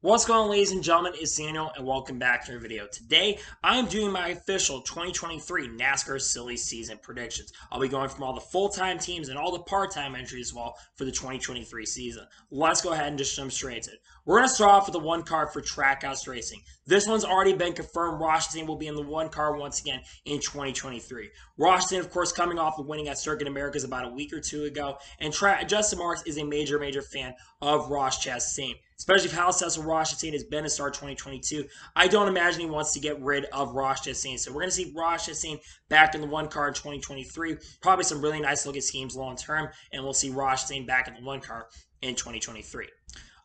What's going on, ladies and gentlemen? It's Daniel, and welcome back to our video. Today, I am doing my official 2023 NASCAR Silly Season predictions. I'll be going from all the full-time teams and all the part-time entries as well for the 2023 season. Let's go ahead and just jump straight to it. We're going to start off with the one car for Trackhouse Racing. This one's already been confirmed. Washington will be in the one car once again in 2023. Washington, of course, coming off of winning at Circuit Americas about a week or two ago, and Justin Marks is a major fan of Ross Chastain. Especially if how successful Washington has been to start 2022. I don't imagine he wants to get rid of Ross Chastain. So we're going to see Ross Chastain back in the one car in 2023. Probably some really nice looking schemes long term. And we'll see Ross Chastain back in the one car in 2023.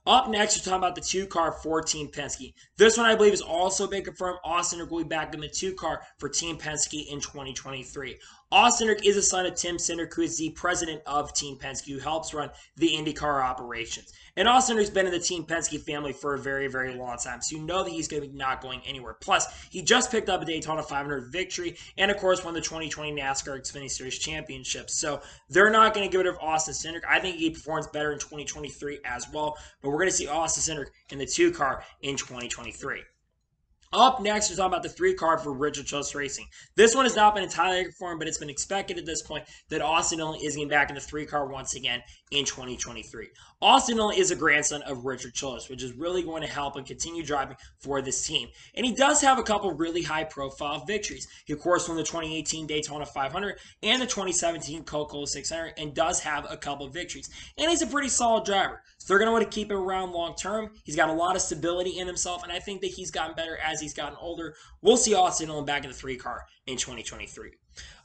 Up next, we're talking about the two-car for Team Penske. This one, I believe, has also been confirmed. Austin Cindric will be back in the two-car for Team Penske in 2023. Austin Cindric is a son of Tim Cindric, who is the president of Team Penske, who helps run the IndyCar operations. And Austin Cindric's been in the Team Penske family for a very long time, so you know that he's going to be not going anywhere. Plus, he just picked up a Daytona 500 victory and, of course, won the 2020 NASCAR Xfinity Series Championship. So they're not going to get rid of Austin Cindric. I think he performs better in 2023 as well, but we're going to see Austin Cindric in the two-car in 2023. Up next, we're talking about the three-car for Richard Childress Racing. This one has not been entirely confirmed, but it's been expected at this point that Austin Dillon is getting back in the three-car once again in 2023. Austin Dillon is a grandson of Richard Childress, which is really going to help him continue driving for this team. And he does have a couple really high-profile victories. He, of course, won the 2018 Daytona 500 and the 2017 Coca-Cola 600 and does have a couple of victories. And he's a pretty solid driver. So they're going to want to keep him around long-term. He's got a lot of stability in himself, and I think that he's gotten better as he's gotten older. We'll see Austin Dillon back in the three-car in 2023.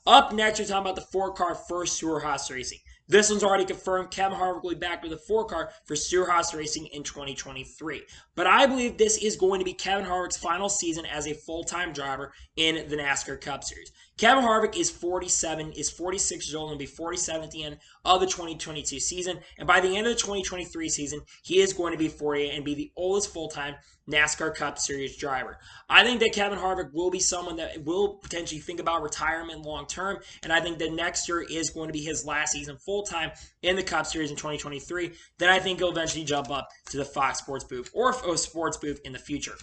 Up next, we're talking about the four-car for Stewart-Haas Racing. This one's already confirmed. Kevin Harvick will be back with a four-car for Stewart-Haas Racing in 2023. But I believe this is going to be Kevin Harvick's final season as a full-time driver in the NASCAR Cup Series. Kevin Harvick is 46 years old and will be 47 at the end of the 2022 season. And by the end of the 2023 season, he is going to be 48 and be the oldest full-time NASCAR Cup Series driver. I think that Kevin Harvick will be someone that will potentially think about retirement long-term. And I think that next year is going to be his last season full-time in the Cup Series in 2023. Then I think he'll eventually jump up to the Fox Sports booth or a sports booth in the future.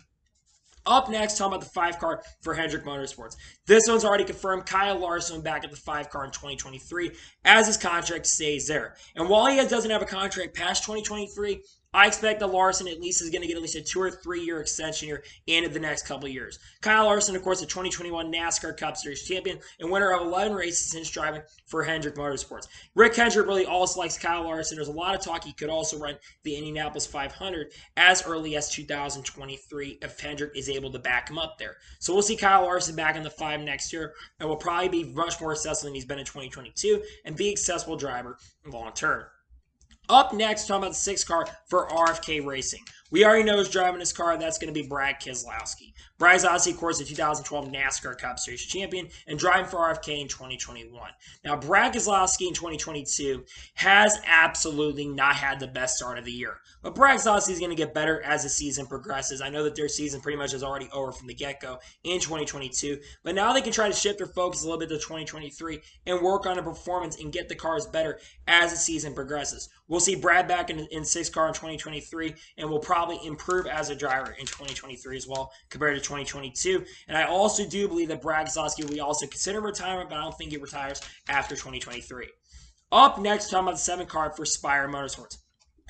Up next, talking about the 5-car for Mba Motorsports. This one's already confirmed. Kyle Larson back at the 5-car in 2023 as his contract stays there. And while he doesn't have a contract past 2023, I expect that Larson at least is going to get at least a 2 or 3 year extension here in the next couple of years. Kyle Larson, of course, the 2021 NASCAR Cup Series champion and winner of 11 races since driving for Mba Motorsports. Rick Hendrick really also likes Kyle Larson. There's a lot of talk he could also run the Indianapolis 500 as early as 2023 if Hendrick is able to back him up there. So we'll see Kyle Larson back in the 5 next year and will probably be much more successful than he's been in 2022 and be a successful driver long term. Up next, talking about the 6-car for RFK Racing. We already know who's driving this car. That's going to be Brad Keselowski. Brad Keselowski, of course, the 2012 NASCAR Cup Series champion and driving for RFK in 2021. Now, Brad Keselowski in 2022 has absolutely not had the best start of the year. But Brad Keselowski is going to get better as the season progresses. I know that their season pretty much is already over from the get-go in 2022. But now they can try to shift their focus a little bit to 2023 and work on a performance and get the cars better as the season progresses. We'll see Brad back in 6-car in 2023 and will probably improve as a driver in 2023 as well compared to 2022. And I also do believe that Brad Keselowski will also consider retirement, but I don't think he retires after 2023. Up next, talking about the 7-car for Spire Motorsports.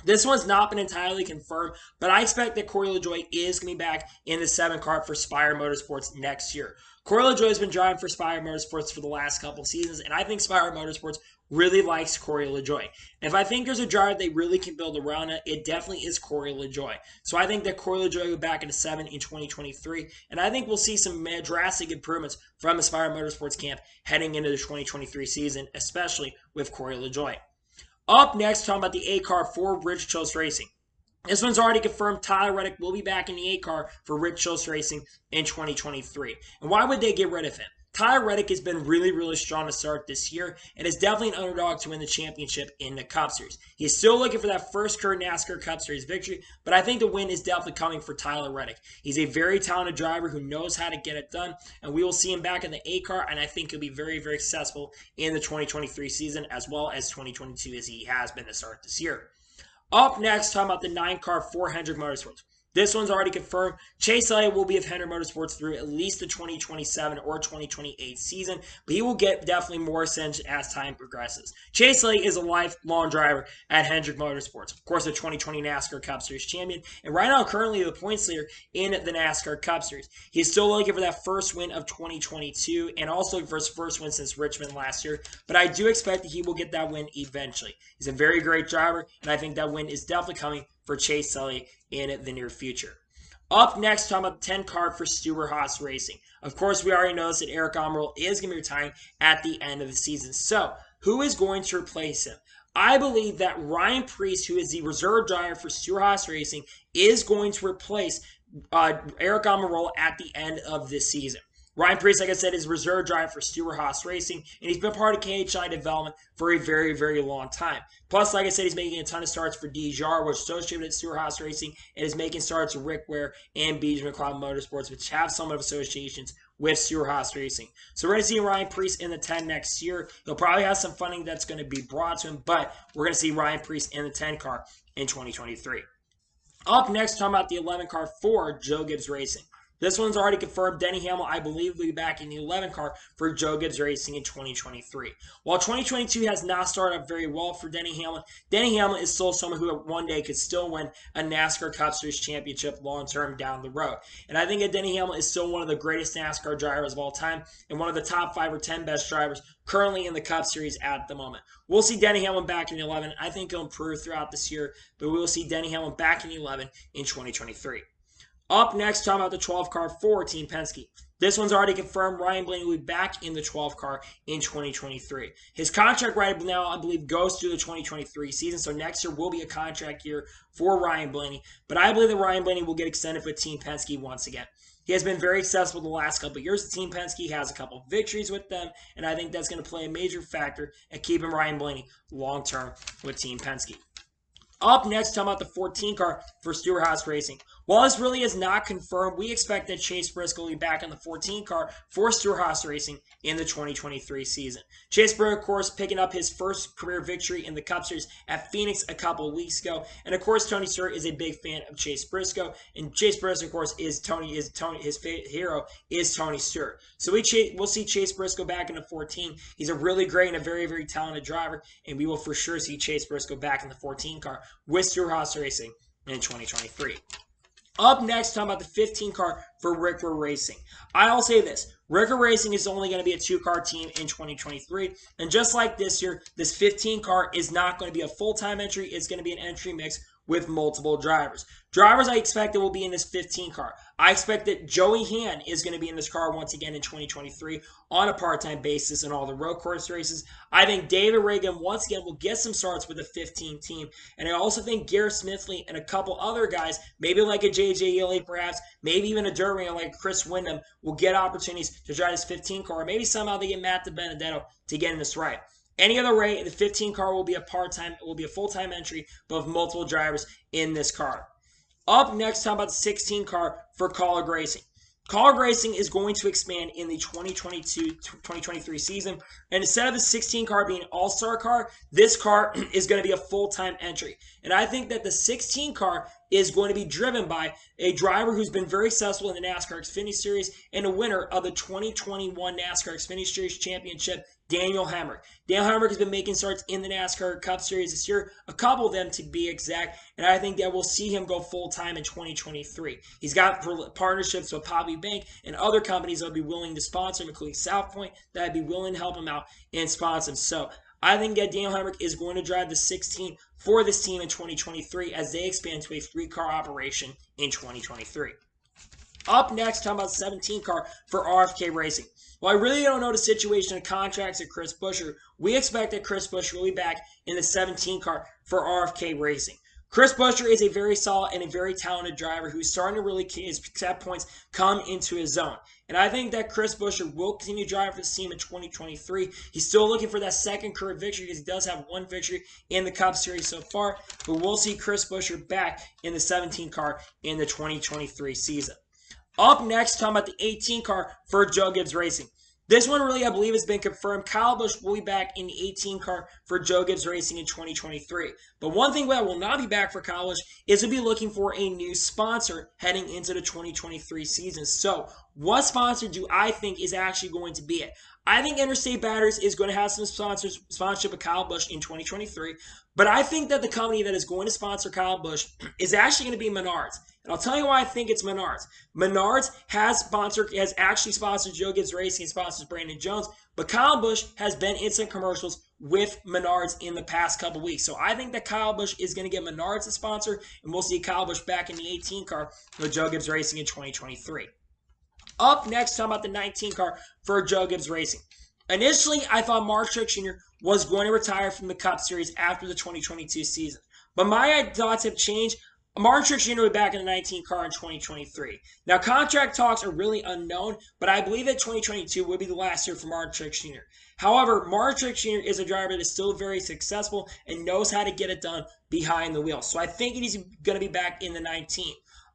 This one's not been entirely confirmed, but I expect that Corey LaJoie is going to be back in the 7-car for Spire Motorsports next year. Corey LaJoie has been driving for Spire Motorsports for the last couple of seasons, and I think Spire Motorsports really likes Corey LaJoie. And if I think there's a driver they really can build around it definitely is Corey LaJoie. So I think that Corey LaJoie will be back into 7 in 2023, and I think we'll see some drastic improvements from the Spire Motorsports camp heading into the 2023 season, especially with Corey LaJoie. Up next, talking about the 8-car for Richard Childress Racing. This one's already confirmed. Tyler Reddick will be back in the 8-car for Richard Childress Racing in 2023. And why would they get rid of him? Tyler Reddick has been really strong to start this year and is definitely an underdog to win the championship in the Cup Series. He's still looking for that first current NASCAR Cup Series victory, but I think the win is definitely coming for Tyler Reddick. He's a very talented driver who knows how to get it done, and we will see him back in the 8-car, and I think he'll be very successful in the 2023 season as well as 2022 as he has been to start this year. Up next, talking about the 9-car for Mba Motorsports. This one's already confirmed. Chase Elliott will be of Hendrick Motorsports through at least the 2027 or 2028 season, but he will get definitely more ascension as time progresses. Chase Elliott is a lifelong driver at Hendrick Motorsports. Of course, the 2020 NASCAR Cup Series champion, and right now currently the points leader in the NASCAR Cup Series. He's still looking for that first win of 2022 and also for his first win since Richmond last year, but I do expect that he will get that win eventually. He's a very great driver, and I think that win is definitely coming for Chase Elliott in the near future. Up next, talking about the 10 car for Stewart-Haas Racing. Of course, we already noticed that Eric Almirola is going to be retiring at the end of the season. So, who is going to replace him? I believe that Ryan Preece, who is the reserve driver for Stewart-Haas Racing, is going to replace Eric Almirola at the end of this season. Ryan Preece, like I said, is reserve driver for Stewart-Haas Racing, and he's been part of KHI development for a very, very long time. Plus, like I said, he's making a ton of starts for DJR, which is associated with Stewart-Haas Racing, and is making starts with Rick Ware and BJ McLeod Motorsports, which have somewhat of associations with Stewart-Haas Racing. So we're going to see Ryan Preece in the 10 next year. He'll probably have some funding that's going to be brought to him, but we're going to see Ryan Preece in the 10 car in 2023. Up next, talking about the 11 car for Joe Gibbs Racing. This one's already confirmed. Denny Hamlin, I believe, will be back in the 11 car for Joe Gibbs Racing in 2023. While 2022 has not started up very well for Denny Hamlin is still someone who one day could still win a NASCAR Cup Series championship long-term down the road. And I think that Denny Hamlin is still one of the greatest NASCAR drivers of all time and one of the top 5 or 10 best drivers currently in the Cup Series at the moment. We'll see Denny Hamlin back in the 11. I think he'll improve throughout this year, but we will see Denny Hamlin back in the 11 in 2023. Up next, talking about the 12 car for Team Penske. This one's already confirmed. Ryan Blaney will be back in the 12 car in 2023. His contract right now, I believe, goes through the 2023 season, so next year will be a contract year for Ryan Blaney. But I believe that Ryan Blaney will get extended with Team Penske once again. He has been very successful the last couple of years. Team Penske has a couple of victories with them, and I think that's going to play a major factor in keeping Ryan Blaney long-term with Team Penske. Up next, talking about the 14 car for Stewart-Haas Racing. While this really is not confirmed, we expect that Chase Briscoe will be back on the 14 car for Stewart-Haas Racing in the 2023 season. Chase Briscoe, of course, picking up his first career victory in the Cup Series at Phoenix a couple of weeks ago. And of course, Tony Stewart is a big fan of Chase Briscoe. And Chase Briscoe, of course, his hero is Tony Stewart. So we'll see Chase Briscoe back in the 14. He's a really great and a very, very talented driver. And we will for sure see Chase Briscoe back in the 14 car with Stewart-Haas Racing in 2023. Up next, talking about the 15 car for Rick Ware Racing. I'll say this. Rick Ware Racing is only going to be a 2-car team in 2023. And just like this year, this 15 car is not going to be a full-time entry. It's going to be an entry mix with multiple drivers. Drivers I expect that will be in this 15 car. I expect that Joey Han is going to be in this car once again in 2023 on a part-time basis in all the road course races. I think David Reagan once again will get some starts with the 15 team. And I also think Garrett Smithley and a couple other guys, maybe like a JJ Ely perhaps, maybe even a dirt ringer like Chris Windham, will get opportunities to drive this 15 car. Or maybe somehow they get Matt DiBenedetto to get in this right. Any other way, the 15 car will be a full-time entry, but with multiple drivers in this car. Up next, talking about the 16 car for Kaulig Racing. Kaulig Racing is going to expand in the 2022-2023 season. And instead of the 16 car being an all-star car, this car is going to be a full-time entry. And I think that the 16 car is going to be driven by a driver who's been very successful in the NASCAR Xfinity Series and a winner of the 2021 NASCAR Xfinity Series Championship, Daniel Hemrick. Daniel Hemrick has been making starts in the NASCAR Cup Series this year, a couple of them to be exact, and I think that we'll see him go full-time in 2023. He's got partnerships with Poppy Bank and other companies that would be willing to sponsor him, including South Point, that would be willing to help him out and sponsor him. So I think that Daniel Hemrick is going to drive the 16 for this team in 2023 as they expand to a 3-car operation in 2023. Up next, talking about the 17 car for RFK Racing. Well, I really don't know the situation of contracts at Chris Buescher. We expect that Chris Buescher will be back in the 17 car for RFK Racing. Chris Buescher is a very solid and a very talented driver who's starting to really accept points come into his zone. And I think that Chris Buescher will continue driving for this team in 2023. He's still looking for that second career victory because he does have one victory in the Cup Series so far. But we'll see Chris Buescher back in the 17 car in the 2023 season. Up next, talking about the 18 car for Joe Gibbs Racing. This one really, I believe, has been confirmed. Kyle Busch will be back in the 18 car for Joe Gibbs Racing in 2023. But one thing that will not be back for Kyle Busch is to be looking for a new sponsor heading into the 2023 season. So what sponsor do I think is actually going to be it? I think Interstate Batteries is going to have some sponsorship of Kyle Busch in 2023. But I think that the company that is going to sponsor Kyle Busch is actually going to be Menards. And I'll tell you why I think it's Menards. Menards has actually sponsored Joe Gibbs Racing and sponsors Brandon Jones. But Kyle Busch has been in some commercials with Menards in the past couple weeks. So I think that Kyle Busch is going to get Menards as sponsor. And we'll see Kyle Busch back in the 18 car with Joe Gibbs Racing in 2023. Up next, talking about the 19 car for Joe Gibbs Racing. Initially, I thought Mark Truex Jr. was going to retire from the Cup Series after the 2022 season. But my thoughts have changed. Mark Truex Jr. will be back in the 19 car in 2023. Now, contract talks are really unknown, but I believe that 2022 will be the last year for Mark Truex Jr. However, Mark Truex Jr. is a driver that is still very successful and knows how to get it done behind the wheel. So I think he's going to be back in the 19.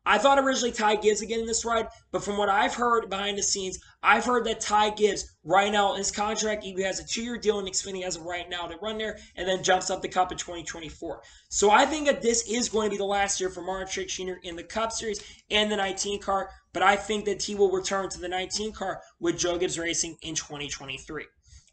I thought originally Ty Gibbs again in this ride, but from what I've heard behind the scenes, I've heard that Ty Gibbs right now, his contract, he has a 2-year deal in Xfinity as of right now to run there, and then jumps up the Cup in 2024. So I think that this is going to be the last year for Mark Truex Jr. in the Cup Series and the 19 car, but I think that he will return to the 19 car with Joe Gibbs Racing in 2023.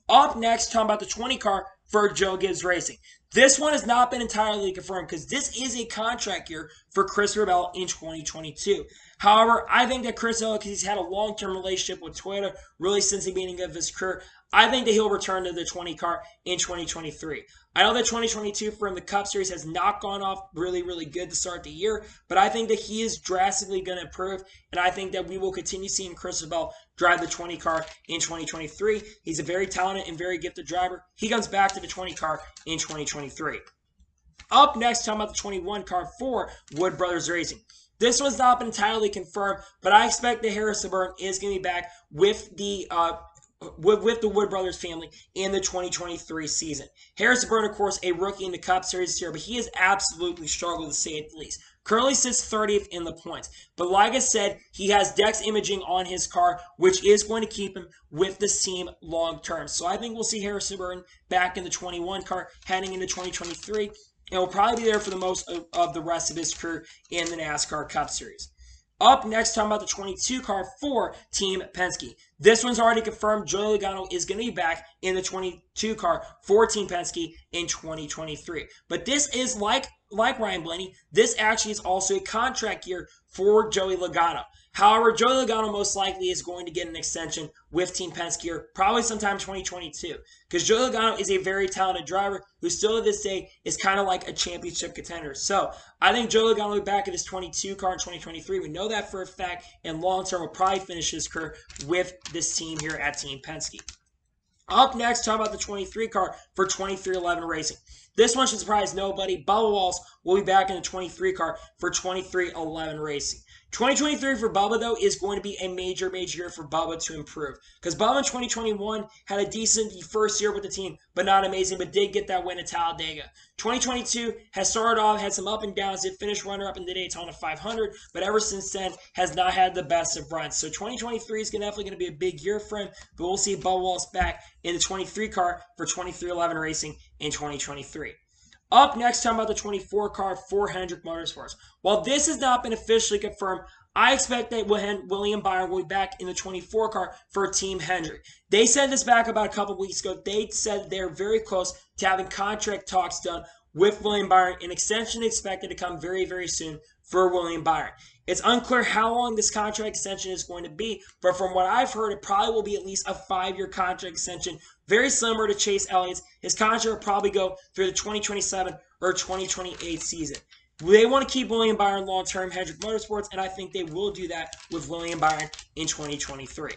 Up next, talking about the 20 car for Joe Gibbs Racing. This one has not been entirely confirmed because this is a contract year for Chris Rebel in 2022. However, I think that Chris Rebel, because he's had a long-term relationship with Toyota really since the beginning of his career, I think that he'll return to the 20 car in 2023. I know that 2022 for him, the Cup Series has not gone off really good to start the year, but I think that he is drastically going to improve, and I think that we will continue seeing Chris Rebel drive the 20 car in 2023. He's a very talented and very gifted driver. He comes back to the 20 car in 2023. Up next, talking about the 21 car for Wood Brothers Racing. This one's not been entirely confirmed, but I expect that Harrison Burton is going to be back with the Wood Brothers family in the 2023 season. Harrison Burton, of course, a rookie in the Cup Series this year, but he has absolutely struggled to say it the least. Currently sits 30th in the points. But like I said, he has Dex imaging on his car, which is going to keep him with this team long term. So I think we'll see Harrison Burton back in the 21 car heading into 2023. And will probably be there for the most of the rest of his career in the NASCAR Cup Series. Up next, talking about the 22 car for Team Penske. This one's already confirmed. Joey Logano is going to be back in the 22 car for Team Penske in 2023. But this is like Ryan Blaney, this actually is also a contract year for Joey Logano. However, Joey Logano most likely is going to get an extension with Team Penske probably sometime 2022. Because Joey Logano is a very talented driver who still to this day is kind of like a championship contender. So I think Joey Logano will be back at his 22 car in 2023. We know that for a fact. And long term will probably finish his career with this team here at Team Penske. Up next, talk about the 23 car for 2311 Racing. This one should surprise nobody. Bubba Wallace will be back in the 23 car for 2311 Racing. 2023 for Bubba, though, is going to be a major year for Bubba to improve. Because Bubba in 2021 had a decent first year with the team, but not amazing, but did get that win at Talladega. 2022 has started off, had some up and downs, did finish runner-up in the Daytona 500, but ever since then has not had the best of runs. So 2023 is definitely going to be a big year for him, but we'll see Bubba Wallace back in the 23 car for 2311 Racing in 2023. Up next, talking about the 24 car for Hendrick Motorsports. While this has not been officially confirmed, I expect that William Byron will be back in the 24 car for Team Hendrick. They said this back about a couple weeks ago. They said they're very close to having contract talks done with William Byron. An extension expected to come very soon for William Byron. It's unclear how long this contract extension is going to be, but from what I've heard, it probably will be at least a 5-year contract extension, very similar to Chase Elliott's. His contract will probably go through the 2027 or 2028 season. They want to keep William Byron long-term Hendrick Motorsports, and I think they will do that with William Byron in 2023.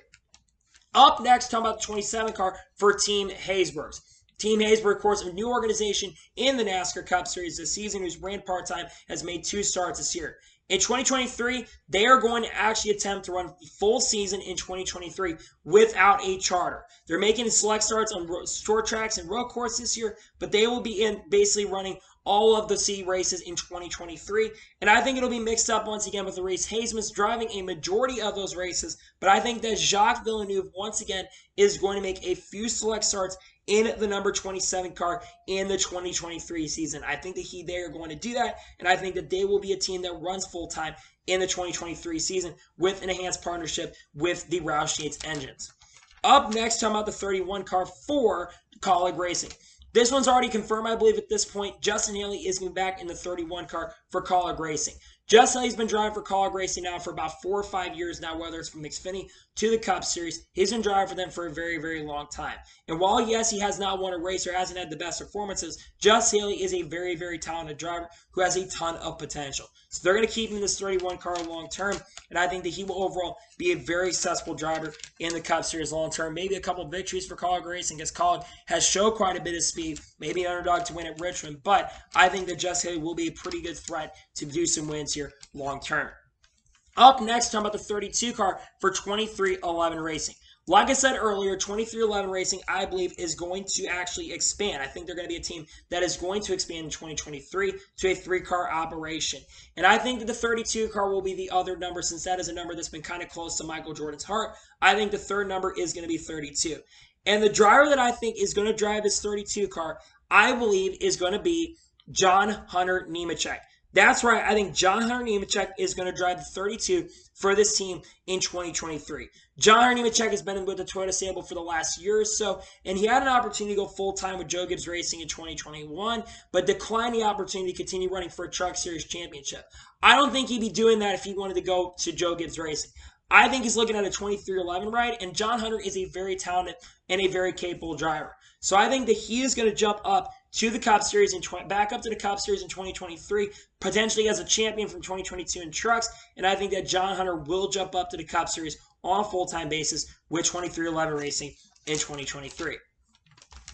Up next, talking about the 27 car for Team Haysbert. Team Haysbert, of course, a new organization in the NASCAR Cup Series this season, who's ran part-time, has made 2 starts this year. In 2023, they are going to actually attempt to run full season in 2023 without a charter. They're making select starts on short tracks and road courses this year, but they will be in basically running all of the C races in 2023. And I think it'll be mixed up once again with the race. Hayesman's driving a majority of those races, but I think that Jacques Villeneuve once again is going to make a few select starts in the number 27 car in the 2023 season. I think that they are going to do that, and I think that they will be a team that runs full-time in the 2023 season with an enhanced partnership with the Roush Yates engines. Up next, talking about the 31 car for Kaulig Racing. This one's already confirmed, I believe, at this point. Justin Haley is going to be back in the 31 car for Kaulig Racing. Justin Haley's been driving for Kaulig Racing now for about 4 or 5 years now, whether it's from Xfinity to the Cup Series. He's been driving for them for a very, very long time. And while, yes, he has not won a race or hasn't had the best performances, Justin Haley is a very, very talented driver who has a ton of potential. So they're going to keep him in this 31 car long term, and I think that he will overall be a very successful driver in the Cup Series long term. Maybe a couple of victories for Kaulig Racing, because Kaulig has shown quite a bit of speed, maybe an underdog to win at Richmond, but I think that Justin Haley will be a pretty good threat to do some wins here long term. Up next, talking about the 32 car for 23XI Racing. Like I said earlier, 23XI Racing, I believe, is going to actually expand. I think they're going to be a team that is going to expand in 2023 to a 3-car operation. And I think that the 32 car will be the other number, since that is a number that's been kind of close to Michael Jordan's heart. I think the third number is going to be 32. And the driver that I think is going to drive this 32 car, I believe, is going to be John Hunter Nemechek. That's right. I think John Hunter Nemechek is going to drive the 32 for this team in 2023. John Hunter Nemechek has been with the Toyota stable for the last year or so, and he had an opportunity to go full-time with Joe Gibbs Racing in 2021, but declined the opportunity to continue running for a Truck Series championship. I don't think he'd be doing that if he wanted to go to Joe Gibbs Racing. I think he's looking at a 23XI ride, and John Hunter is a very talented and a very capable driver. So I think that he is going to jump up to the Cup Series and back up to the Cup Series in 2023, potentially as a champion from 2022 in trucks. And I think that John Hunter will jump up to the Cup Series on a full-time basis with 23XI Racing in 2023.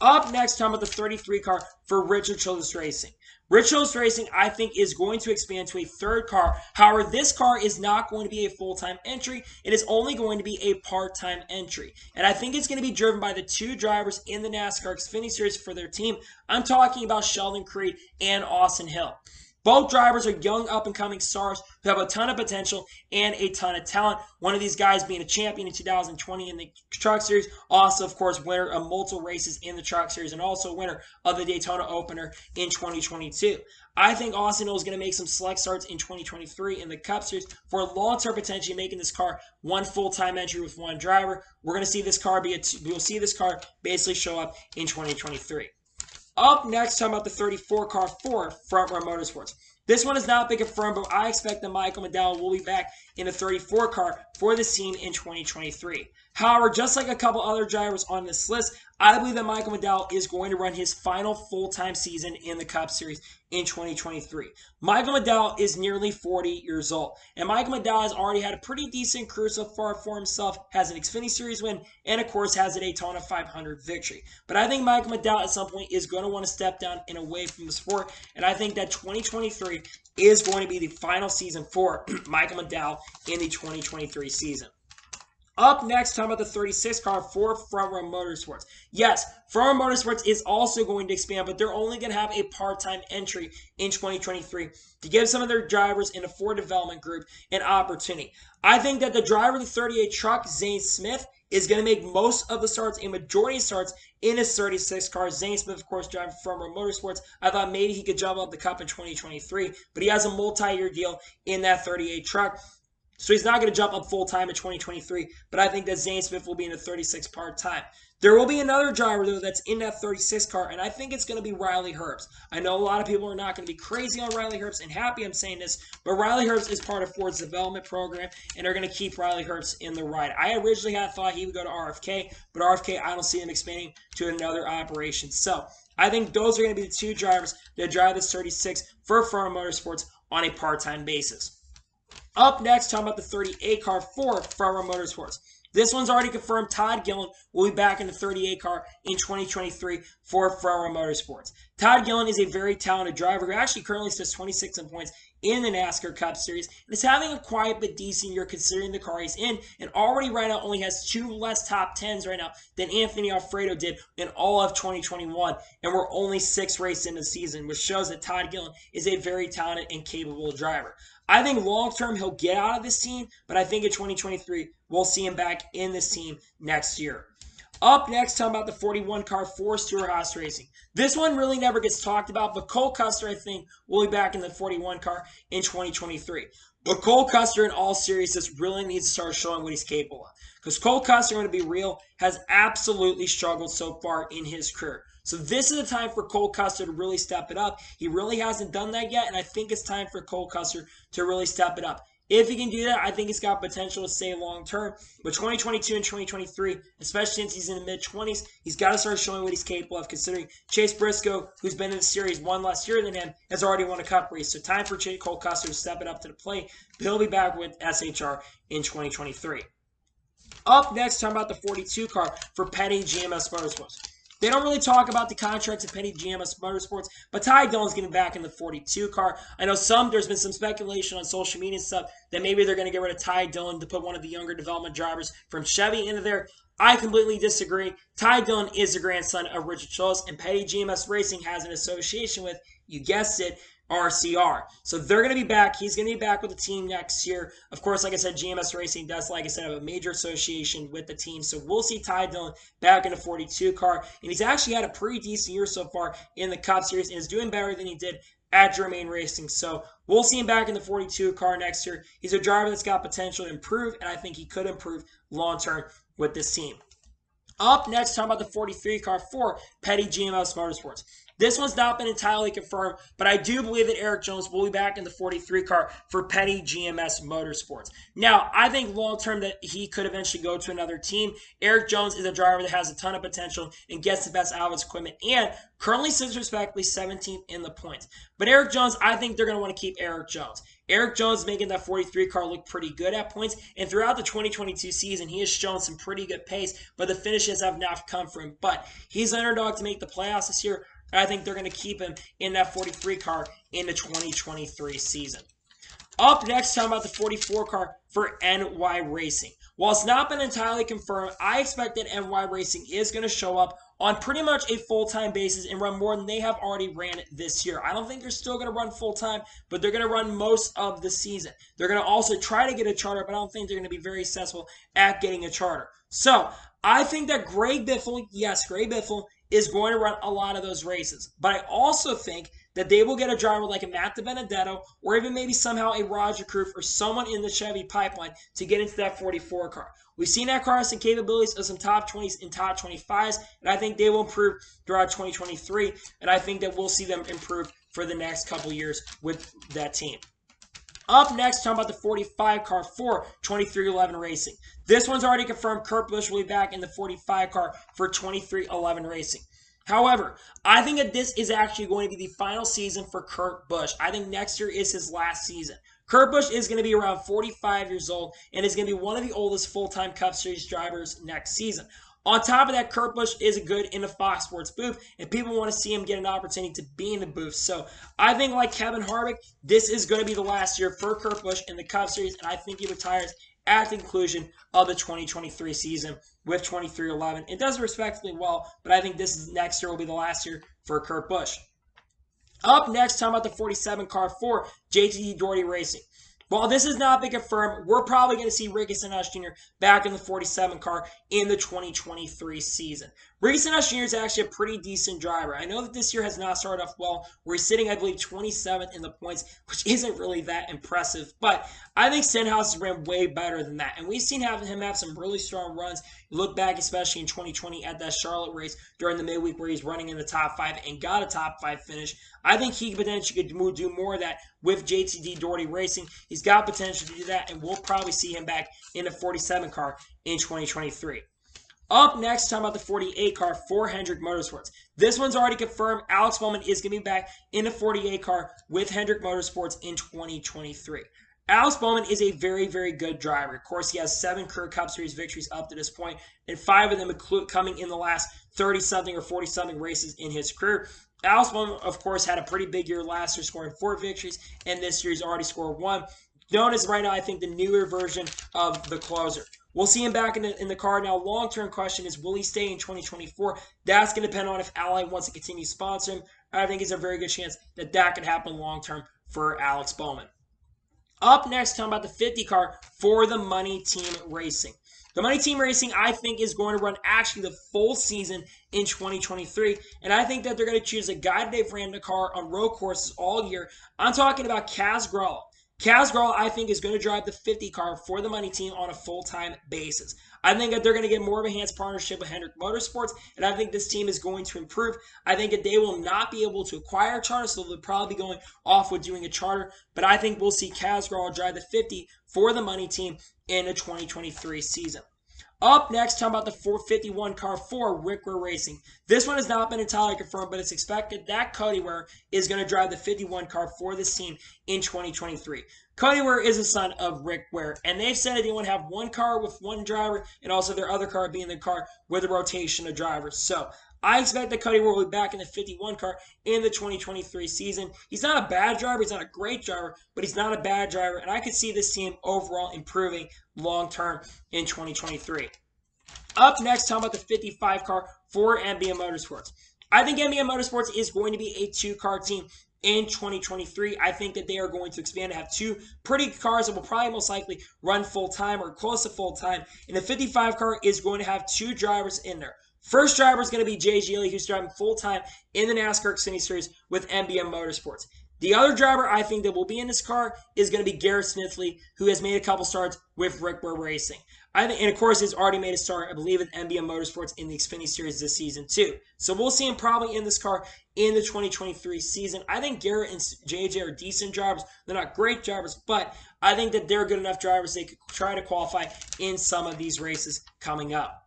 Up next, talking about the 33 car for Richard Childress Racing. Richard Childress Racing, I think, is going to expand to a third car. However, this car is not going to be a full-time entry. It is only going to be a part-time entry. And I think it's going to be driven by the 2 drivers in the NASCAR Xfinity Series for their team. I'm talking about Sheldon Creed and Austin Hill. Both drivers are young, up-and-coming stars who have a ton of potential and a ton of talent. One of these guys being a champion in 2020 in the Truck Series. Also, of course, winner of multiple races in the Truck Series, and also winner of the Daytona Opener in 2022. I think Austin Hill is going to make some select starts in 2023 in the Cup Series for long-term potentially making this car one full-time entry with 1 driver. We're going to see this car we'll see this car basically show up in 2023. Up next, talking about the 34 car for Front Row Motorsports. This one has not been confirmed, but I expect that Michael Mcdowell will be back in the 34 car for this team in 2023. However, just like a couple other drivers on this list, I believe that Michael Mcdowell is going to run his final full-time season in the Cup Series in 2023. Michael Mcdowell is nearly 40 years old, and Michael Mcdowell has already had a pretty decent career so far for himself, has an Xfinity Series win, and of course has a Daytona 500 victory. But I think Michael Mcdowell at some point is going to want to step down and away from the sport, and I think that 2023 is going to be the final season for Michael Mcdowell in the 2023 season. Up next, talking about the 36 car for Front Row Motorsports. Yes, Front Row Motorsports is also going to expand, but they're only going to have a part-time entry in 2023 to give some of their drivers in the Ford development group an opportunity. I think that the driver of the 38 truck, Zane Smith, is going to make most of the starts, a majority of starts, in his 36 car. Zane Smith, of course, driving Front Row Motorsports. I thought maybe he could jump up the Cup in 2023, but he has a multi-year deal in that 38 truck. So he's not going to jump up full-time in 2023, but I think that Zane Smith will be in the 36 part-time. There will be another driver, though, that's in that 36 car, and I think it's going to be Riley Herbst. I know a lot of people are not going to be crazy on Riley Herbst, and happy I'm saying this, but Riley Herbst is part of Ford's development program, and they're going to keep Riley Herbst in the ride. I originally had thought he would go to RFK, but RFK, I don't see him expanding to another operation. So I think those are going to be the 2 drivers that drive this 36 for Front Row Motorsports on a part-time basis. Up next, talking about the 38 car for Front Row Motorsports. This one's already confirmed. Todd Gillen will be back in the 38 car in 2023 for Front Row Motorsports. Todd Gillen is a very talented driver who actually currently sits 26 in points in the NASCAR Cup Series, and is having a quiet but decent year considering the car he's in, and already right now only has 2 less top 10s right now than Anthony Alfredo did in all of 2021, and we're only 6 races into the season, which shows that Todd Gillen is a very talented and capable driver. I think long-term he'll get out of this team, but I think in 2023 we'll see him back in this team next year. Up next, talking about the 41 car for Stewart-Haas Racing. This one really never gets talked about, but Cole Custer, I think, will be back in the 41 car in 2023. But Cole Custer, in all seriousness, really needs to start showing what he's capable of. Because Cole Custer, I'm going to be real, has absolutely struggled so far in his career. So this is the time for Cole Custer to really step it up. He really hasn't done that yet, and I think it's time for Cole Custer to really step it up. If he can do that, I think he's got potential to stay long-term. But 2022 and 2023, especially since he's in the mid-20s, he's got to start showing what he's capable of, considering Chase Briscoe, who's been in the series one less year than him, has already won a Cup race. So time for Cole Custer to step it up to the plate. He'll be back with SHR in 2023. Up next, talking about the 42 car for Petty GMS Motorsports. They don't really talk about the contracts of Petty GMS Motorsports, but Ty Dillon's getting back in the 42 car. I know there's been some speculation on social media and stuff that maybe they're going to get rid of Ty Dillon to put one of the younger development drivers from Chevy into there. I completely disagree. Ty Dillon is the grandson of Richard Schultz, and Petty GMS Racing has an association with, you guessed it, RCR. So they're going to be back. He's going to be back with the team next year. Of course, like I said, GMS Racing does, like I said, have a major association with the team. So we'll see Ty Dillon back in the 42 car. And he's actually had a pretty decent year so far in the Cup Series and is doing better than he did at Germain Racing. So we'll see him back in the 42 car next year. He's a driver that's got potential to improve, and I think he could improve long-term with this team. Up next, talking about the 43 car for Petty GMS Motorsports. This one's not been entirely confirmed, but I do believe that Eric Jones will be back in the 43 car for Petty GMS Motorsports. Now, I think long-term that he could eventually go to another team. Eric Jones is a driver that has a ton of potential and gets the best out of his equipment, and currently sits respectively 17th in the points. But Eric Jones, I think they're going to want to keep Eric Jones. Eric Jones is making that 43 car look pretty good at points, and throughout the 2022 season, he has shown some pretty good pace, but the finishes have not come for him. But he's an underdog to make the playoffs this year. I think they're going to keep him in that 43 car in the 2023 season. Up next, talking about the 44 car for NY Racing. While it's not been entirely confirmed, I expect that NY Racing is going to show up on pretty much a full-time basis and run more than they have already ran this year. I don't think they're still going to run full-time, but they're going to run most of the season. They're going to also try to get a charter, but I don't think they're going to be very successful at getting a charter. So, I think that Greg Biffle, yes, Greg Biffle, is going to run a lot of those races. But I also think that they will get a driver like a Matt DiBenedetto or even maybe somehow a Roger Kroof or someone in the Chevy pipeline to get into that 44 car. We've seen that car has some capabilities of some top 20s and top 25s, and I think they will improve throughout 2023, and I think that we'll see them improve for the next couple years with that team. Up next, talking about the 45 car for 2311 Racing. This one's already confirmed. Kurt Busch will be back in the 45 car for 2311 Racing. However, I think that this is actually going to be the final season for Kurt Busch. I think next year is his last season. Kurt Busch is going to be around 45 years old and is going to be one of the oldest full-time Cup Series drivers next season. On top of that, Kurt Busch is good in the Fox Sports booth, and people want to see him get an opportunity to be in the booth. So I think, like Kevin Harvick, this is going to be the last year for Kurt Busch in the Cup Series, and I think he retires at the conclusion of the 2023 season with 2311. It does respectfully well, but I think next year will be the last year for Kurt Busch. Up next, talking about the 47 car for JTD Doherty Racing. While this has not been confirmed, we're probably going to see Ricky Stenhouse Jr. back in the 47 car in the 2023 season. Ricky Stenhouse Jr. is actually a pretty decent driver. I know that this year has not started off well. We're sitting, I believe, 27th in the points, which isn't really that impressive. But I think Stenhouse has ran way better than that. And we've seen him have some really strong runs. You look back, especially in 2020 at that Charlotte race during the midweek where he's running in the top 5 and got a top 5 finish. I think he potentially could do more of that with JTD Doherty Racing. He's got potential to do that, and we'll probably see him back in the 47 car in 2023. Up next, talking about the 48 car for Hendrick Motorsports. This one's already confirmed. Alex Bowman is going to be back in the 48 car with Hendrick Motorsports in 2023. Alex Bowman is a very, very good driver. Of course, he has 7 career Cup Series victories up to this point, and 5 of them coming in the last 30-something or 40-something races in his career. Alex Bowman, of course, had a pretty big year last year, scoring 4 victories, and this year he's already scored 1. Known as right now, I think, the newer version of the closer. We'll see him back in the car. Now, long-term question is, will he stay in 2024? That's going to depend on if Ally wants to continue sponsoring him. I think it's a very good chance that that could happen long-term for Alex Bowman. Up next, talking about the 50 car for the Money Team Racing. The Money Team Racing, I think, is going to run actually the full season in 2023, and I think that they're going to choose a guy that they've ran the car on road courses all year. I'm talking about Kaz Grala. Kaz Grala, I think, is going to drive the 50 car for the Money Team on a full-time basis. I think that they're going to get more of a enhanced partnership with Hendrick Motorsports, and I think this team is going to improve. I think that they will not be able to acquire a charter, so they'll probably be going off with doing a charter, but I think we'll see Kaz Grala drive the 50 for the Money Team in the 2023 season. Up next, talking about the 451 car for Rick Ware Racing. This one has not been entirely confirmed, but it's expected that Cody Ware is going to drive the 51 car for this team in 2023. Cody Ware is a son of Rick Ware, and they've said that they want to have one car with one driver, and also their other car being the car with a rotation of drivers. So I expect that Cody Ware will be back in the 51 car in the 2023 season. He's not a bad driver. He's not a great driver, but he's not a bad driver. And I could see this team overall improving long-term in 2023. Up next, talking about the 55 car for Mba Motorsports. I think Mba Motorsports is going to be a 2-car team in 2023. I think that they are going to expand to have 2 pretty cars that will probably most likely run full-time or close to full-time. And the 55 car is going to have 2 drivers in there. First driver is going to be Jay Geely, who's driving full-time in the NASCAR Xfinity Series with Mba Motorsports. The other driver I think that will be in this car is going to be Garrett Smithley, who has made a couple starts with Rick Ware Racing. And of course, he's already made a start, I believe, with Mba Motorsports in the Xfinity Series this season, too. So we'll see him probably in this car in the 2023 season. I think Garrett and JJ are decent drivers. They're not great drivers, but I think that they're good enough drivers they could try to qualify in some of these races coming up.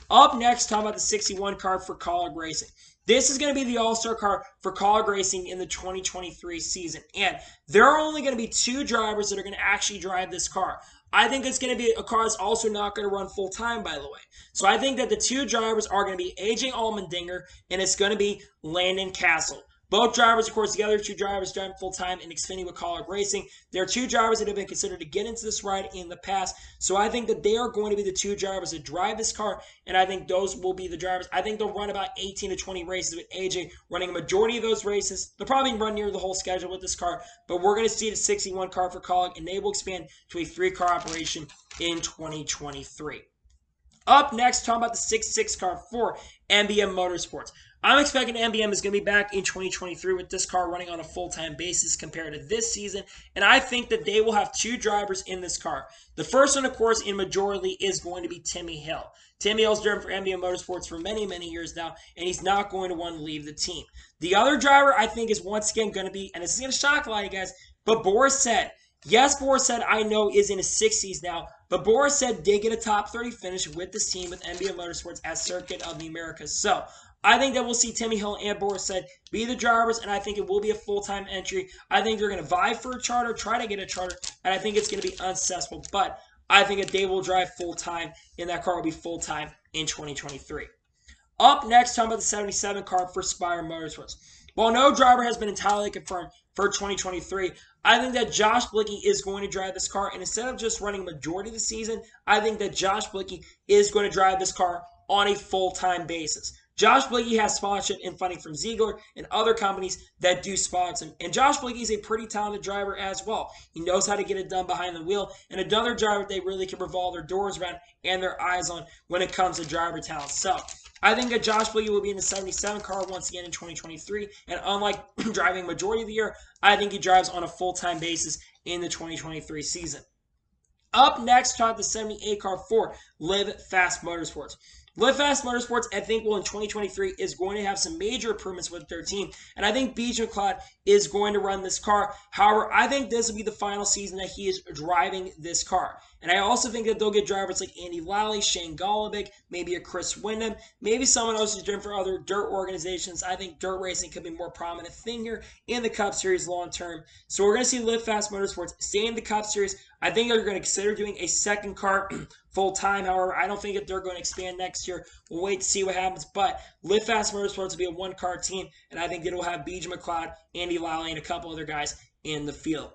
Up next, talking about the 61 car for Kaulig Racing. This is going to be the all-star car for Kaulig Racing in the 2023 season. And there are only going to be 2 drivers that are going to actually drive this car. I think it's going to be a car that's also not going to run full-time, by the way. So I think that the 2 drivers are going to be AJ Allmendinger, and it's going to be Landon Castle. Both drivers, of course, the other 2 drivers driving full-time in Xfinity with Kaulig Racing. There are 2 drivers that have been considered to get into this ride in the past. So I think that they are going to be the 2 drivers that drive this car, and I think those will be the drivers. I think they'll run about 18 to 20 races with AJ running a majority of those races. They'll probably run near the whole schedule with this car, but we're going to see the 61 car for Kaulig, and they will expand to a 3-car operation in 2023. Up next, talking about the 66 car for Mba Motorsports. I'm expecting MBM is going to be back in 2023 with this car running on a full-time basis compared to this season, and I think that they will have 2 drivers in this car. The first one, of course, in majority is going to be Timmy Hill. Timmy Hill's driven for MBM Motorsports for many, many years now, and he's not going to want to leave the team. The other driver, I think, is once again going to be, and this is going to shock a lot of you guys, but Boris said, yes, Boris said, I know, is in his 60s now, but Boris said did get a top 30 finish with this team with MBM Motorsports at Circuit of the Americas. So I think that we'll see Timmy Hill and Boris said be the drivers, and I think it will be a full-time entry. I think they're going to vie for a charter, try to get a charter, and I think it's going to be unsuccessful. But I think that they will drive full-time, and that car will be full-time in 2023. Up next, talking about the 77 car for Spire Motorsports. While no driver has been entirely confirmed for 2023, I think that Josh Blicky is going to drive this car, and instead of just running majority of the season, I think that Josh Blicky is going to drive this car on a full-time basis. Josh Blicky has sponsorship and funding from Ziegler and other companies that do sponsor him. And Josh Blicky is a pretty talented driver as well. He knows how to get it done behind the wheel, and another driver they really can revolve their doors around and their eyes on when it comes to driver talent. So I think that Josh Blicky will be in the 77 car once again in 2023. And unlike driving majority of the year, I think he drives on a full-time basis in the 2023 season. Up next, talk the 78 car for Live Fast Motorsports. Live Fast Motorsports, I think, will in 2023 is going to have some major improvements with their team. And I think BJ McLeod is going to run this car. However, I think this will be the final season that he is driving this car. And I also think that they'll get drivers like Andy Lally, Shane Golobic, maybe a Chris Windham, maybe someone else who's driven for other dirt organizations. I think dirt racing could be a more prominent thing here in the Cup Series long term. So we're going to see Live Fast Motorsports stay in the Cup Series. I think they're going to consider doing a second car full time. However, I don't think that they're going to expand next year. We'll wait to see what happens. But Live Fast Motorsports will be a one-car team, and I think it'll have BJ McLeod, Andy Lally, and a couple other guys in the field.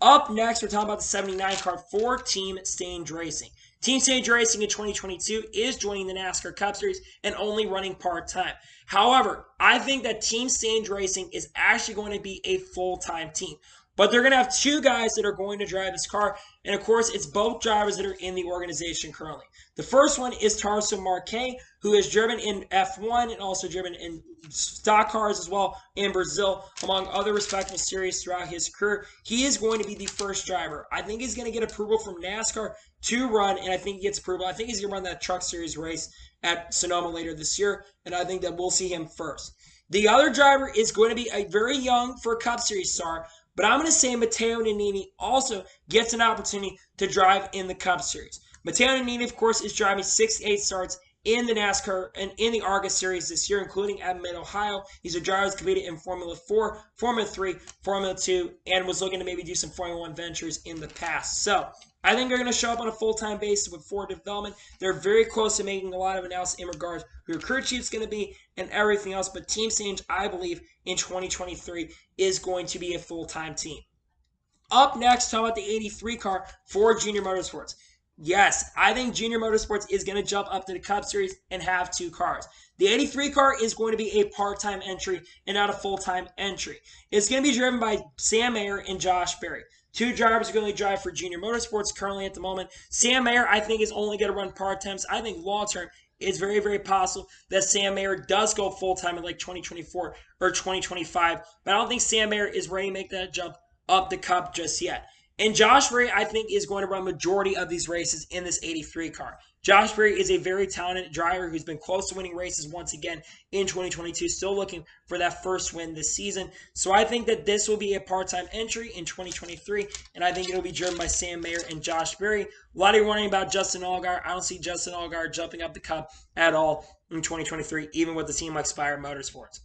Up next, we're talking about the 79 car for Team Stage Racing. Team Stage Racing in 2022 is joining the NASCAR Cup Series and only running part-time. However, I think that Team Stage Racing is actually going to be a full-time team. But they're going to have two guys that are going to drive this car. And, of course, it's both drivers that are in the organization currently. The first one is Tarso Marquez, who has driven in F1 and also driven in stock cars as well in Brazil, among other respectable series throughout his career. He is going to be the first driver. I think he's going to get approval from NASCAR to run, and I think he gets approval. I think he's going to run that Truck Series race at Sonoma later this year, and I think that we'll see him first. The other driver is going to be a very young for a Cup Series star, but I'm going to say Matteo Nannini also gets an opportunity to drive in the Cup Series. Matteo Nannini, of course, is driving 68 starts in the NASCAR and in the Argus Series this year, including at Mid-Ohio. He's a driver who's competed in Formula 4, Formula 3, Formula 2, and was looking to maybe do some Formula 1 ventures in the past. So I think they're going to show up on a full-time basis with Ford Development. They're very close to making a lot of announcements in regards to who your crew chief's going to be and everything else. But Team Stage, I believe, in 2023 is going to be a full-time team. Up next, talk about the 83 car for Junior Motorsports. Yes, I think Junior Motorsports is going to jump up to the Cup Series and have two cars. The 83 car is going to be a part-time entry and not a full-time entry. It's going to be driven by Sam Mayer and Josh Berry. Two drivers are going to drive for Junior Motorsports currently at the moment. Sam Mayer, I think, is only going to run part-time. So I think long-term, it's very, very possible that Sam Mayer does go full-time in like 2024 or 2025. But I don't think Sam Mayer is ready to make that jump up the Cup just yet. And Josh Berry, I think, is going to run majority of these races in this 83 car. Josh Berry is a very talented driver who's been close to winning races once again in 2022, still looking for that first win this season. So I think that this will be a part-time entry in 2023, and I think it'll be driven by Sam Mayer and Josh Berry. A lot of you are wondering about Justin Allgaier. I don't see Justin Allgaier jumping up the Cup at all in 2023, even with a team like Spire Motorsports.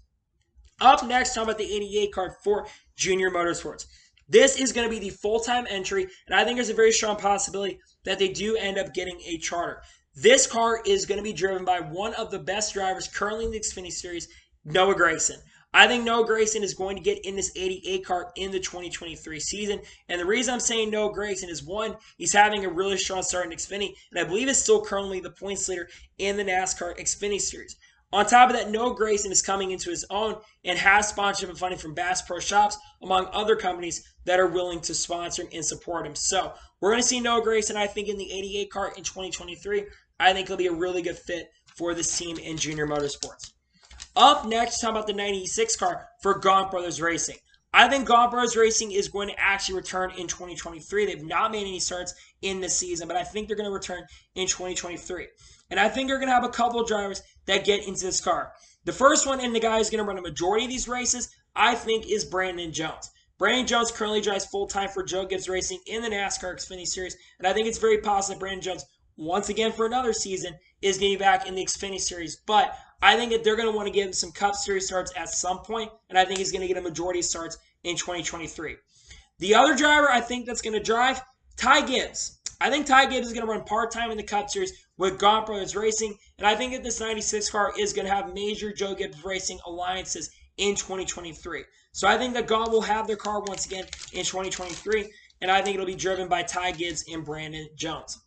Up next, talking about the 88 car for Junior Motorsports. This is going to be the full-time entry, and I think there's a very strong possibility that they do end up getting a charter. This car is going to be driven by one of the best drivers currently in the Xfinity Series, Noah Gragson. I think Noah Gragson is going to get in this 88 car in the 2023 season, and the reason I'm saying Noah Gragson is, one, he's having a really strong start in Xfinity, and I believe is still currently the points leader in the NASCAR Xfinity Series. On top of that, Noah Gragson is coming into his own and has sponsorship and funding from Bass Pro Shops, among other companies that are willing to sponsor him and support him. So we're going to see Noah Gragson, I think, in the 88 car in 2023. I think he'll be a really good fit for this team in Junior Motorsports. Up next, talk about the 96 car for Gaunt Brothers Racing. I think Gaunt Brothers Racing is going to actually return in 2023. They've not made any starts in this season, but I think they're going to return in 2023. And I think they're going to have a couple of drivers that get into this car. The first one, and the guy who's going to run a majority of these races, I think, is Brandon Jones. Brandon Jones currently drives full-time for Joe Gibbs Racing in the NASCAR Xfinity Series, and I think it's very possible that Brandon Jones, once again for another season, is getting back in the Xfinity Series. But I think that they're going to want to give him some Cup Series starts at some point, and I think he's going to get a majority of starts in 2023. The other driver I think that's going to drive, Ty Gibbs. I think Ty Gibbs is going to run part-time in the Cup Series with Gaunt Brothers Racing, and I think that this 96 car is going to have major Joe Gibbs Racing alliances in 2023. So I think that Gaunt will have their car once again in 2023, and I think it'll be driven by Ty Gibbs and Brandon Jones.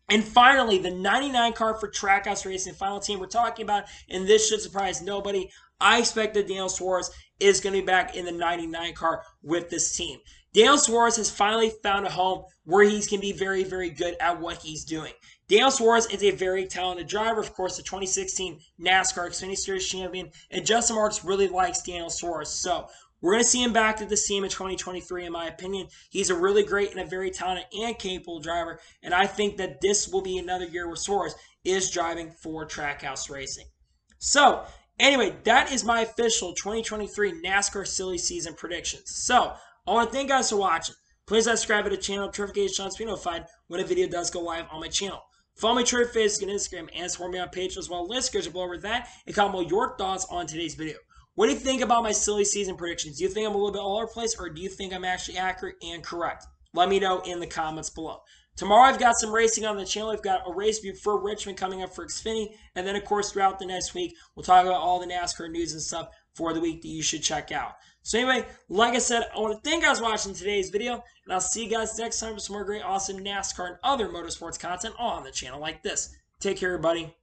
And finally, the 99 car for Trackhouse Racing, final team we're talking about, and this should surprise nobody. I expect that Daniel Suarez is going to be back in the 99 car with this team. Daniel Suarez has finally found a home where he can be very, very good at what he's doing. Daniel Suarez is a very talented driver, of course, the 2016 NASCAR Xfinity Series champion, and Justin Marks really likes Daniel Suarez. So we're going to see him back at this team in 2023, in my opinion. He's a really great and a very talented and capable driver, and I think that this will be another year where Suarez is driving for Trackhouse Racing. So, anyway, that is my official 2023 NASCAR silly season predictions. So, I want to thank you guys for watching. Please subscribe to the channel, notification on to be notified when a video does go live on my channel. Follow me on Twitter, Facebook, and Instagram, and support me on Patreon as well. Let's go over that and comment your thoughts on today's video. What do you think about my silly season predictions? Do you think I'm a little bit all over the place, or do you think I'm actually accurate and correct? Let me know in the comments below. Tomorrow I've got some racing on the channel. I've got a race review for Richmond coming up for Xfinity. And then, of course, throughout the next week, we'll talk about all the NASCAR news and stuff for the week that you should check out. So anyway, like I said, I want to thank you guys for watching today's video. And I'll see you guys next time for some more great, awesome NASCAR and other motorsports content on the channel like this. Take care, everybody.